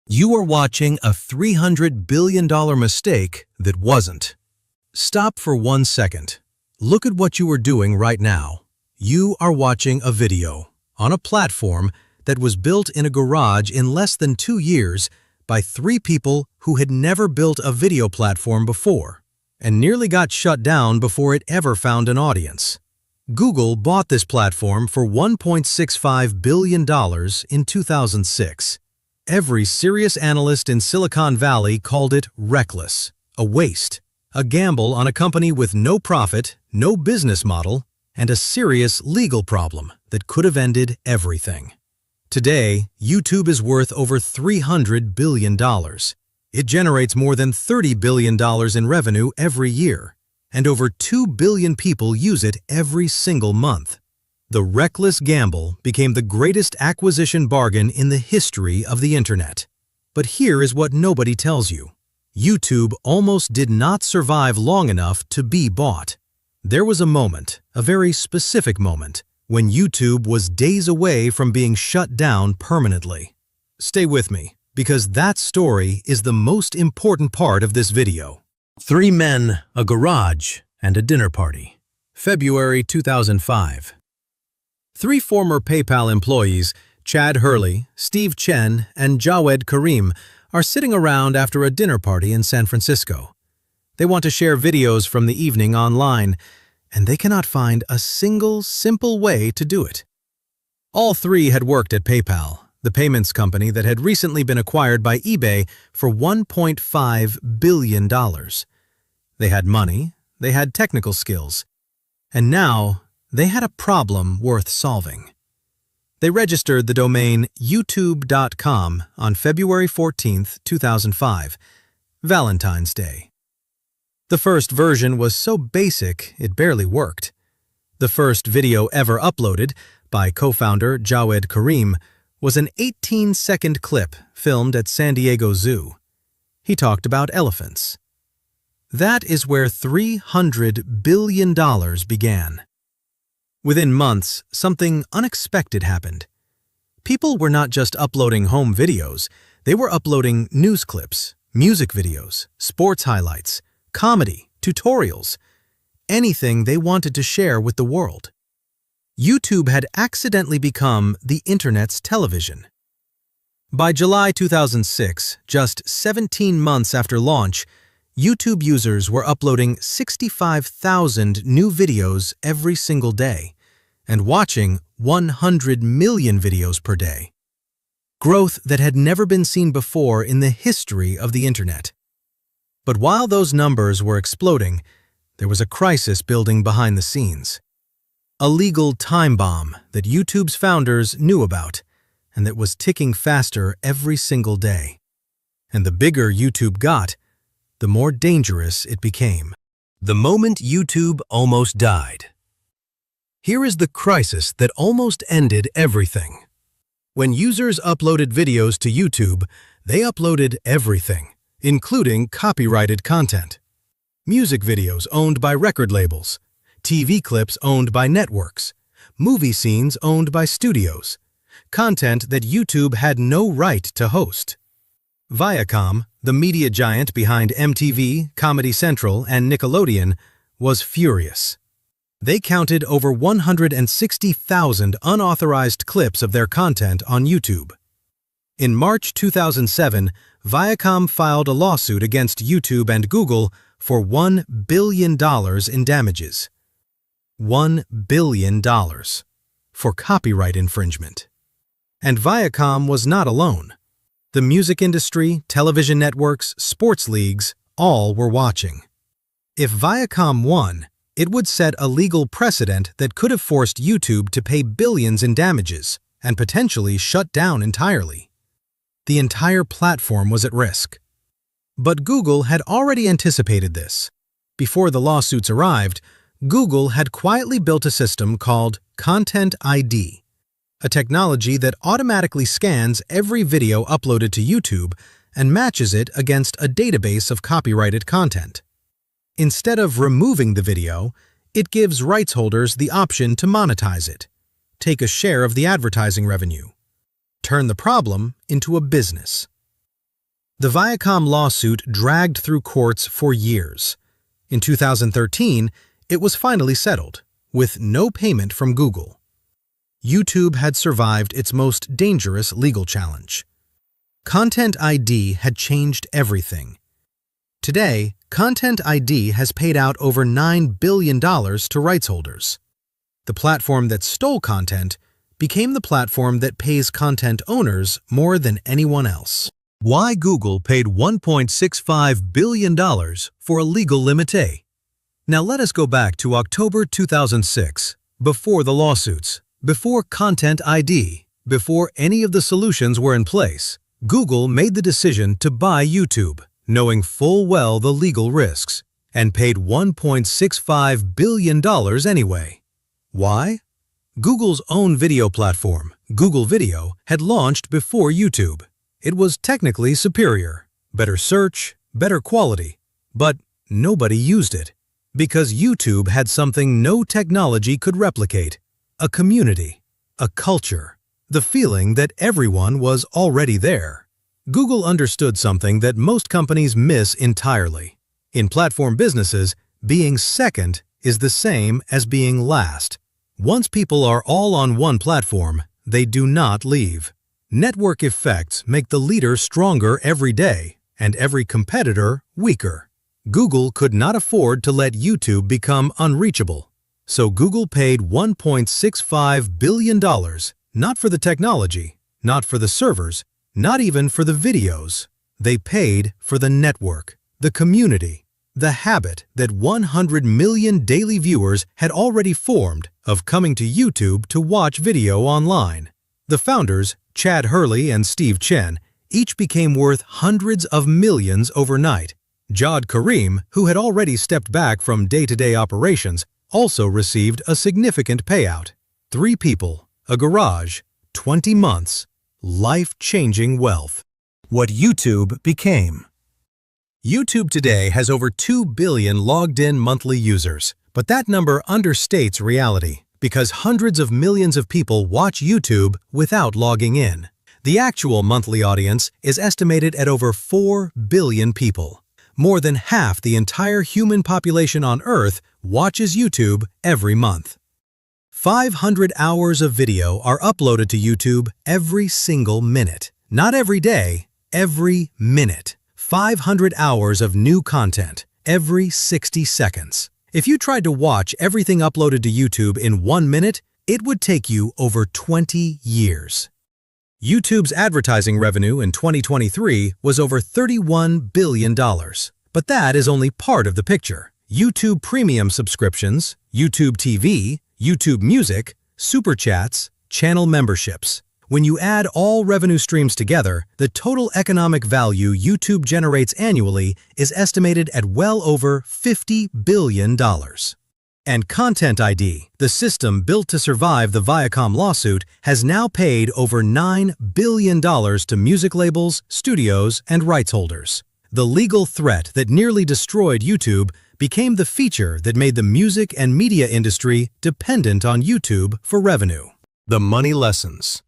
You are watching a $300 billion mistake that wasn't. Stop for 1 second. Look at what you are doing right now. You are watching a video on a platform that was built in a garage in less than 2 years by 3 people who had never built a video platform before and nearly got shut down before it ever found an audience. Google bought this platform for $1.65 billion in 2006. Every serious analyst in Silicon Valley called it reckless, a waste, a gamble on a company with no profit, no business model, and a serious legal problem that could have ended everything. Today, YouTube is worth over $300 billion. It generates more than $30 billion in revenue every year, and over 2 billion people use it every single month. The reckless gamble became the greatest acquisition bargain in the history of the internet. But here is what nobody tells you. YouTube almost did not survive long enough to be bought. There was a moment, a very specific moment, when YouTube was days away from being shut down permanently. Stay with me, because that story is the most important part of this video. 3 men, a garage, and a dinner party. February 2005. 3 former PayPal employees, Chad Hurley, Steve Chen, and Jawed Karim, are sitting around after a dinner party in San Francisco. They want to share videos from the evening online, and they cannot find a single simple way to do it. All 3 had worked at PayPal, the payments company that had recently been acquired by eBay for $1.5 billion. They had money, they had technical skills, and now they had a problem worth solving. They registered the domain youtube.com on February 14, 2005, Valentine's Day. The first version was so basic it barely worked. The first video ever uploaded by co-founder Jawed Karim was an 18-second clip filmed at San Diego Zoo. He talked about elephants. That is where $300 billion began. Within months, something unexpected happened. People were not just uploading home videos, they were uploading news clips, music videos, sports highlights, comedy, tutorials, anything they wanted to share with the world. YouTube had accidentally become the internet's television. By July 2006, just 17 months after launch, YouTube users were uploading 65,000 new videos every single day and watching 100 million videos per day. Growth that had never been seen before in the history of the internet. But while those numbers were exploding, there was a crisis building behind the scenes. A legal time bomb that YouTube's founders knew about and that was ticking faster every single day. And the bigger YouTube got, the more dangerous it became. The moment YouTube almost died. Here is the crisis that almost ended everything. When users uploaded videos to YouTube, they uploaded everything, including copyrighted content. Music videos owned by record labels, TV clips owned by networks, movie scenes owned by studios, content that YouTube had no right to host. Viacom, the media giant behind MTV, Comedy Central, and Nickelodeon, was furious. They counted over 160,000 unauthorized clips of their content on YouTube. In March 2007, Viacom filed a lawsuit against YouTube and Google for $1 billion in damages. $1 billion for copyright infringement. And Viacom was not alone. The music industry, television networks, sports leagues, all were watching. If Viacom won, it would set a legal precedent that could have forced YouTube to pay billions in damages and potentially shut down entirely. The entire platform was at risk. But Google had already anticipated this. Before the lawsuits arrived, Google had quietly built a system called Content ID, a technology that automatically scans every video uploaded to YouTube and matches it against a database of copyrighted content. Instead of removing the video, it gives rights holders the option to monetize it, take a share of the advertising revenue, turn the problem into a business. The Viacom lawsuit dragged through courts for years. In 2013, it was finally settled, with no payment from Google. YouTube had survived its most dangerous legal challenge. Content ID had changed everything. Today, Content ID has paid out over $9 billion to rights holders. The platform that stole content became the platform that pays content owners more than anyone else. Why Google paid $1.65 billion for a legal limité. Now let us go back to October 2006, before the lawsuits, before Content ID, before any of the solutions were in place. Google made the decision to buy YouTube, knowing full well the legal risks, and paid $1.65 billion anyway. Why? Google's own video platform, Google Video, had launched before YouTube. It was technically superior, better search, better quality, but nobody used it because YouTube had something no technology could replicate: a community, a culture, the feeling that everyone was already there. Google understood something that most companies miss entirely. In platform businesses, being second is the same as being last. Once people are all on one platform, they do not leave. Network effects make the leader stronger every day and every competitor weaker. Google could not afford to let YouTube become unreachable. So Google paid $1.65 billion, not for the technology, not for the servers, not even for the videos. They paid for the network, the community, the habit that 100 million daily viewers had already formed of coming to YouTube to watch video online. The founders, Chad Hurley and Steve Chen, each became worth hundreds of millions overnight. Jawed Karim, who had already stepped back from day-to-day operations, also received a significant payout. 3 people, a garage, 20 months, life-changing wealth. What YouTube became. YouTube today has over 2 billion logged-in monthly users, but that number understates reality because hundreds of millions of people watch YouTube without logging in. The actual monthly audience is estimated at over 4 billion people. More than half the entire human population on Earth watches YouTube every month. 500 hours of video are uploaded to YouTube every single minute. Not every day, every minute. 500 hours of new content every 60 seconds. If you tried to watch everything uploaded to YouTube in 1 minute, it would take you over 20 years. YouTube's advertising revenue in 2023 was over $31 billion. But that is only part of the picture. YouTube Premium subscriptions, YouTube TV, YouTube Music, Super Chats, channel memberships. When you add all revenue streams together, the total economic value YouTube generates annually is estimated at well over $50 billion. And Content ID, the system built to survive the Viacom lawsuit, has now paid over $9 billion to music labels, studios, and rights holders. The legal threat that nearly destroyed YouTube became the feature that made the music and media industry dependent on YouTube for revenue. The money lessons.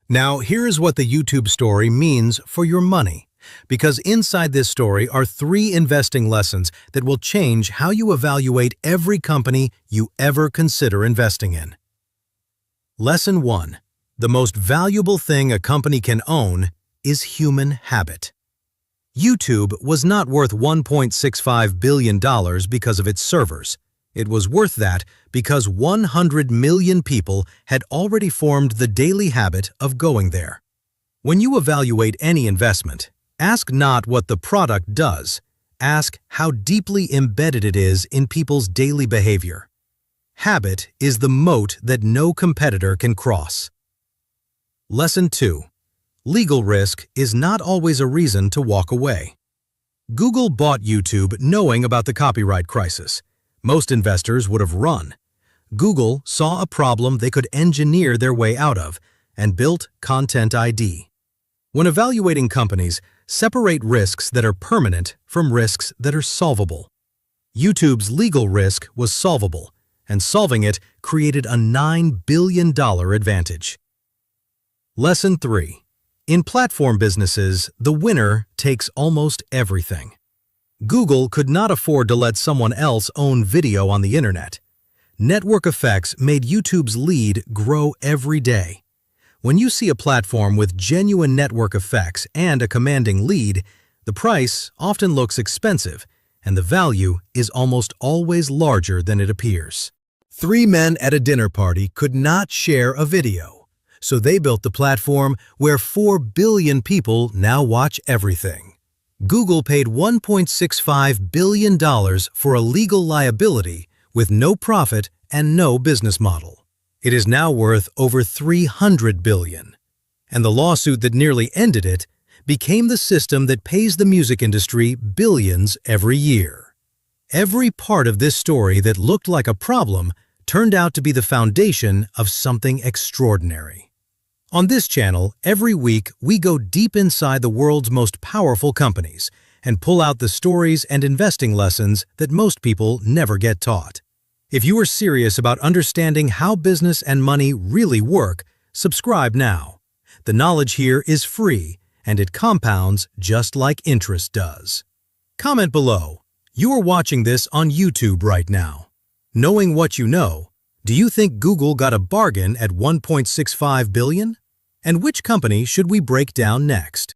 Now, here is what the YouTube story means for your money, because inside this story are 3 investing lessons that will change how you evaluate every company you ever consider investing in. Lesson 1. The most valuable thing a company can own is human habit. YouTube was not worth $1.65 billion because of its servers. It was worth that because 100 million people had already formed the daily habit of going there. When you evaluate any investment, ask not what the product does, ask how deeply embedded it is in people's daily behavior. Habit is the moat that no competitor can cross. Lesson 2. Legal risk is not always a reason to walk away. Google bought YouTube knowing about the copyright crisis. Most investors would have run. Google saw a problem they could engineer their way out of and built Content ID. When evaluating companies, separate risks that are permanent from risks that are solvable. YouTube's legal risk was solvable, and solving it created a $9 billion advantage. Lesson 3. In platform businesses, the winner takes almost everything. Google could not afford to let someone else own video on the internet. Network effects made YouTube's lead grow every day. When you see a platform with genuine network effects and a commanding lead, the price often looks expensive, and the value is almost always larger than it appears. Three men at a dinner party could not share a video, so they built the platform where 4 billion people now watch everything. Google paid $1.65 billion for a legal liability with no profit and no business model. It is now worth over $300 billion. And the lawsuit that nearly ended it became the system that pays the music industry billions every year. Every part of this story that looked like a problem turned out to be the foundation of something extraordinary. On this channel, every week we go deep inside the world's most powerful companies and pull out the stories and investing lessons that most people never get taught. If you are serious about understanding how business and money really work, subscribe now. The knowledge here is free, and it compounds just like interest does. Comment below. You are watching this on YouTube right now. Knowing what you know, do you think Google got a bargain at $1.65 billion? And which company should we break down next?